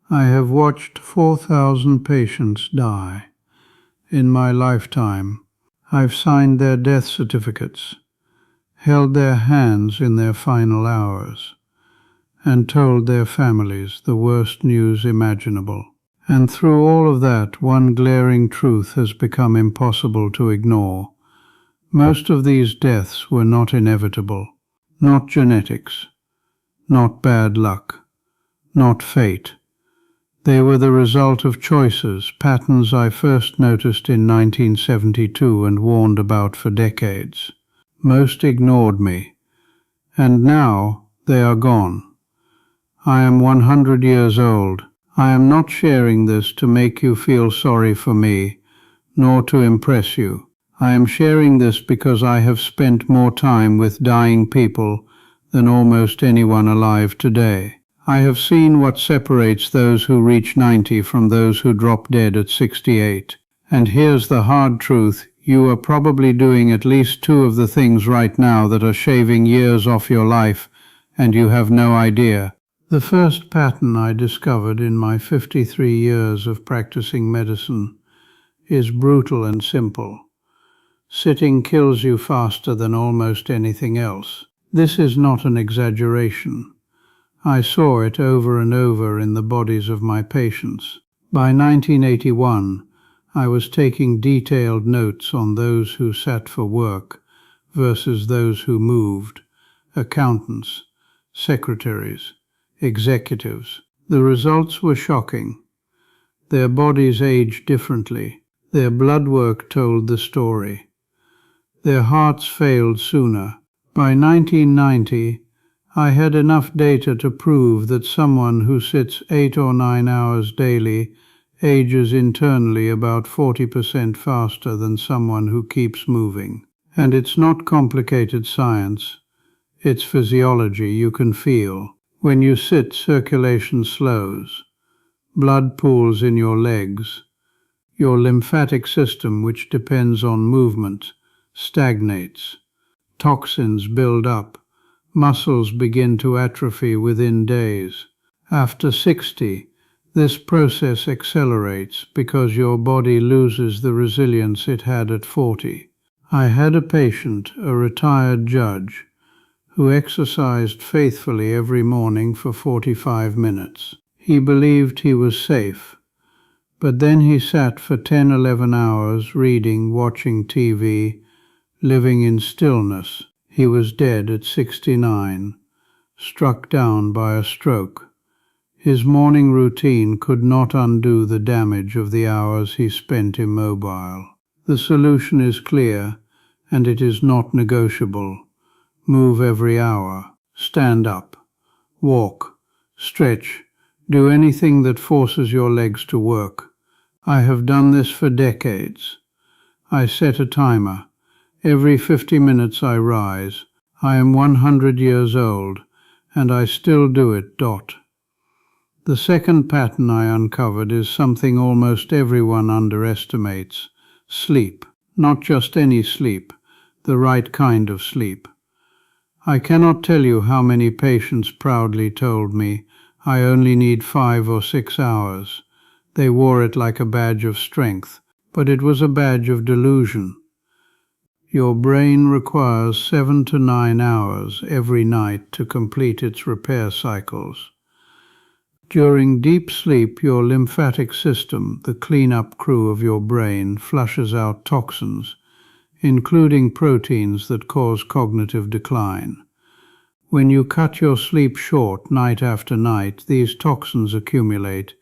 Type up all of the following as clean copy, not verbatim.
I have watched 4,000 patients die. In my lifetime, I've signed their death certificates, held their hands in their final hours, and told their families the worst news imaginable. And through all of that, one glaring truth has become impossible to ignore. Most of these deaths were not inevitable, not genetics, not bad luck, not fate. They were the result of choices, patterns I first noticed in 1972 and warned about for decades. Most ignored me, and now they are gone. I am 100 years old. I am not sharing this to make you feel sorry for me, nor to impress you. I am sharing this because I have spent more time with dying people than almost anyone alive today. I have seen what separates those who reach 90 from those who drop dead at 68. And here's the hard truth. You are probably doing at least two of the things right now that are shaving years off your life, and you have no idea. The first pattern I discovered in my 53 years of practicing medicine is brutal and simple. Sitting kills you faster than almost anything else. This is not an exaggeration. I saw it over and over in the bodies of my patients. By 1981, I was taking detailed notes on those who sat for work versus those who moved, accountants, secretaries, executives. The results were shocking. Their bodies aged differently. Their blood work told the story. Their hearts failed sooner. By 1990, I had enough data to prove that someone who sits 8 or 9 hours daily ages internally about 40% faster than someone who keeps moving. And it's not complicated science. It's physiology you can feel. When you sit, circulation slows. Blood pools in your legs. Your lymphatic system, which depends on movement, stagnates. Toxins build up. Muscles begin to atrophy within days. After 60, this process accelerates because your body loses the resilience it had at 40. I had a patient, a retired judge, who exercised faithfully every morning for 45 minutes. He believed he was safe, but then he sat for 10-11 hours reading, watching TV, living in stillness. He was dead at 69, struck down by a stroke. His morning routine could not undo the damage of the hours he spent immobile. The solution is clear, and it is not negotiable. Move every hour. Stand up. Walk. Stretch. Do anything that forces your legs to work. I have done this for decades. I set a timer. Every 50 minutes I rise. I am 100 years old, and I still do it. The second pattern I uncovered is something almost everyone underestimates. Sleep. Not just any sleep, the right kind of sleep. I cannot tell you how many patients proudly told me, I only need 5 or 6 hours. They wore it like a badge of strength, but it was a badge of delusion. Your brain requires 7 to 9 hours every night to complete its repair cycles. During deep sleep, your lymphatic system, the cleanup crew of your brain, flushes out toxins, including proteins that cause cognitive decline. When you cut your sleep short night after night, these toxins accumulate,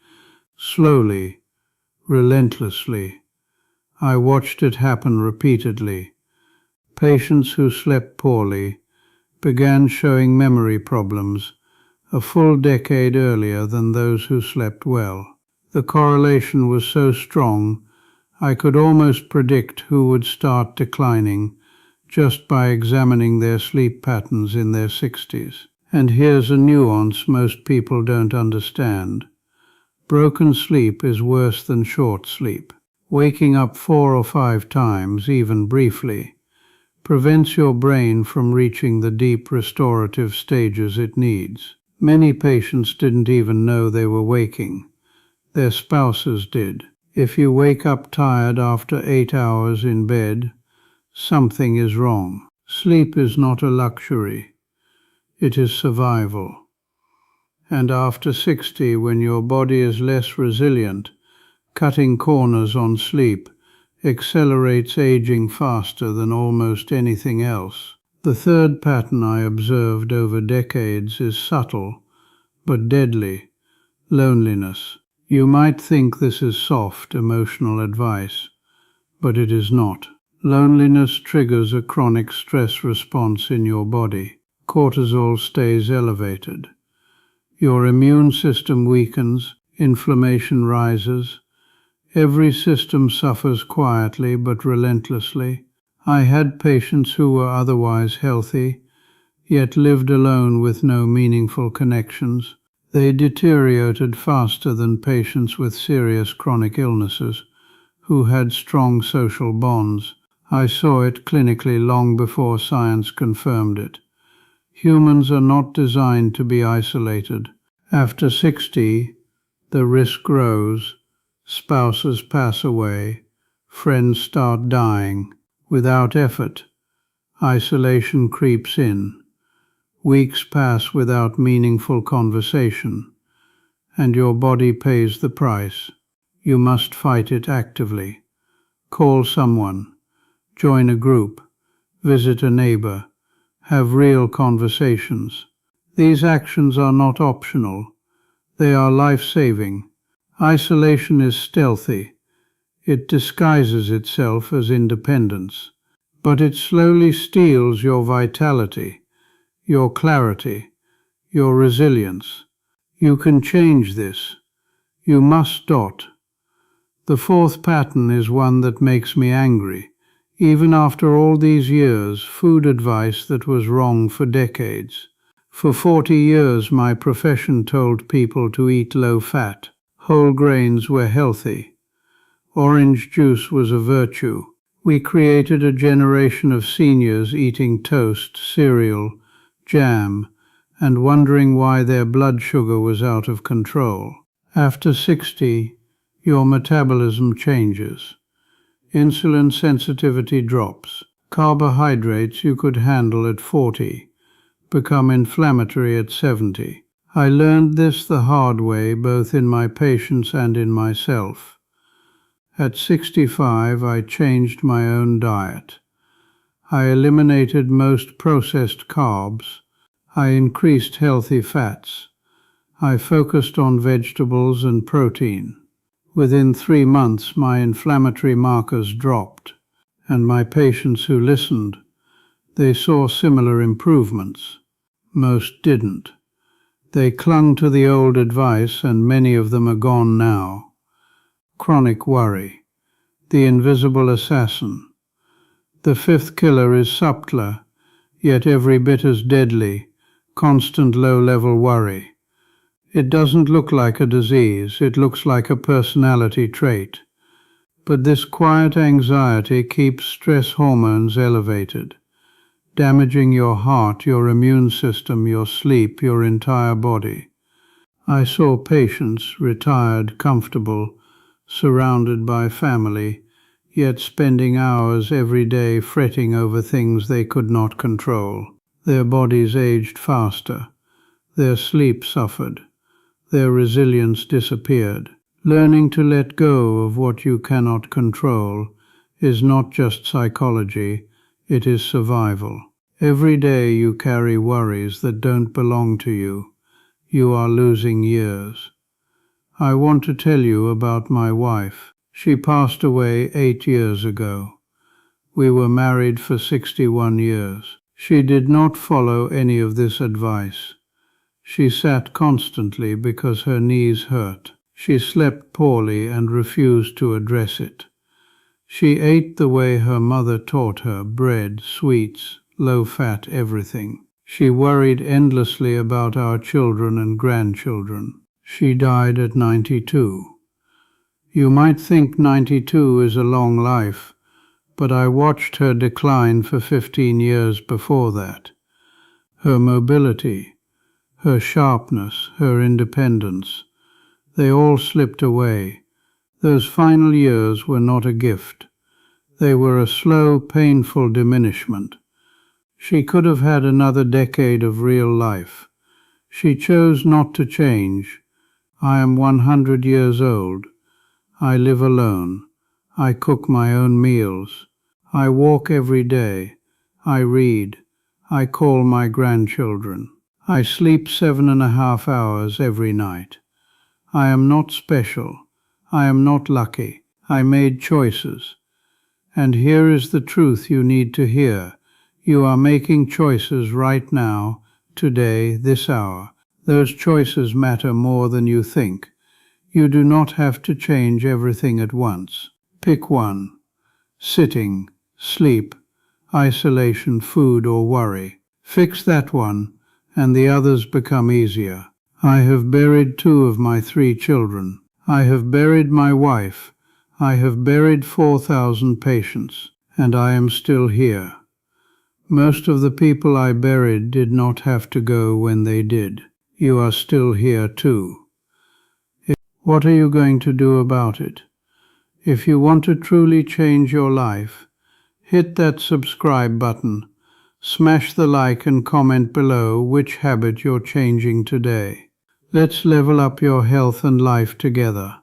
slowly, relentlessly. I watched it happen repeatedly. Patients who slept poorly began showing memory problems a full decade earlier than those who slept well. The correlation was so strong, I could almost predict who would start declining just by examining their sleep patterns in their 60s. And here's a nuance most people don't understand. Broken sleep is worse than short sleep. Waking up 4 or 5 times, even briefly, prevents your brain from reaching the deep restorative stages it needs. Many patients didn't even know they were waking. their spouses did. If you wake up tired after 8 hours in bed, something is wrong. Sleep is not a luxury. It is survival. And after 60, when your body is less resilient, cutting corners on sleep accelerates aging faster than almost anything else. The third pattern I observed over decades is subtle but deadly: loneliness. You might think this is soft, emotional advice, but it is not. Loneliness triggers a chronic stress response in your body. Cortisol stays elevated. Your immune system weakens, inflammation rises. Every system suffers quietly but relentlessly. I had patients who were otherwise healthy, yet lived alone with no meaningful connections. They deteriorated faster than patients with serious chronic illnesses, who had strong social bonds. I saw it clinically long before science confirmed it. Humans are not designed to be isolated. After 60, the risk grows. Spouses pass away. Friends start dying. Without effort, isolation creeps in. Weeks pass without meaningful conversation, and your body pays the price. You must fight it actively. Call someone, join a group, visit a neighbor, have real conversations. These actions are not optional. They are life-saving. Isolation is stealthy. It disguises itself as independence, but it slowly steals your vitality, your clarity, your resilience. You can change this. You must. The fourth pattern is one that makes me angry. Even after all these years, food advice that was wrong for decades. For 40 years, my profession told people to eat low-fat. Whole grains were healthy. Orange juice was a virtue. We created a generation of seniors eating toast, cereal, jam, and wondering why their blood sugar was out of control. After 60, your metabolism changes. Insulin sensitivity drops. Carbohydrates you could handle at 40 become inflammatory at 70. I learned this the hard way, both in my patients and in myself. At 65, I changed my own diet. I eliminated most processed carbs. I increased healthy fats. I focused on vegetables and protein. Within 3 months, my inflammatory markers dropped, and my patients who listened, they saw similar improvements. Most didn't. They clung to the old advice, and many of them are gone now. Chronic worry, the invisible assassin. The fifth killer is subtler, yet every bit as deadly: constant low-level worry. It doesn't look like a disease, it looks like a personality trait. But this quiet anxiety keeps stress hormones elevated, damaging your heart, your immune system, your sleep, your entire body. I saw patients, retired, comfortable, surrounded by family, yet spending hours every day fretting over things they could not control. Their bodies aged faster. Their sleep suffered. Their resilience disappeared. Learning to let go of what you cannot control is not just psychology, it is survival. Every day you carry worries that don't belong to you. You are losing years. I want to tell you about my wife. She passed away 8 years ago. We were married for 61 years. She did not follow any of this advice. She sat constantly because her knees hurt. She slept poorly and refused to address it. She ate the way her mother taught her: bread, sweets, low-fat everything. She worried endlessly about our children and grandchildren. She died at 92. You might think 92 is a long life, but I watched her decline for 15 years before that. Her mobility, her sharpness, her independence, They all slipped away. Those final years were not a gift. They were a slow, painful diminishment. She could have had another decade of real life. She chose not to change. I am 100 years old. I live alone. I cook my own meals. I walk every day. I read. I call my grandchildren. I sleep 7.5 hours every night. I am not special. I am not lucky. I made choices. And here is the truth you need to hear. You are making choices right now, today, this hour. Those choices matter more than you think. You do not have to change everything at once. Pick one. Sitting, sleep, isolation, food, or worry. Fix that one, and the others become easier. I have buried 2 of my 3 children. I have buried my wife. I have buried 4,000 patients, and I am still here. Most of the people I buried did not have to go when they did. You are still here too. What are you going to do about it? If you want to truly change your life, hit that subscribe button, smash the like and comment below which habit you're changing today. Let's level up your health and life together.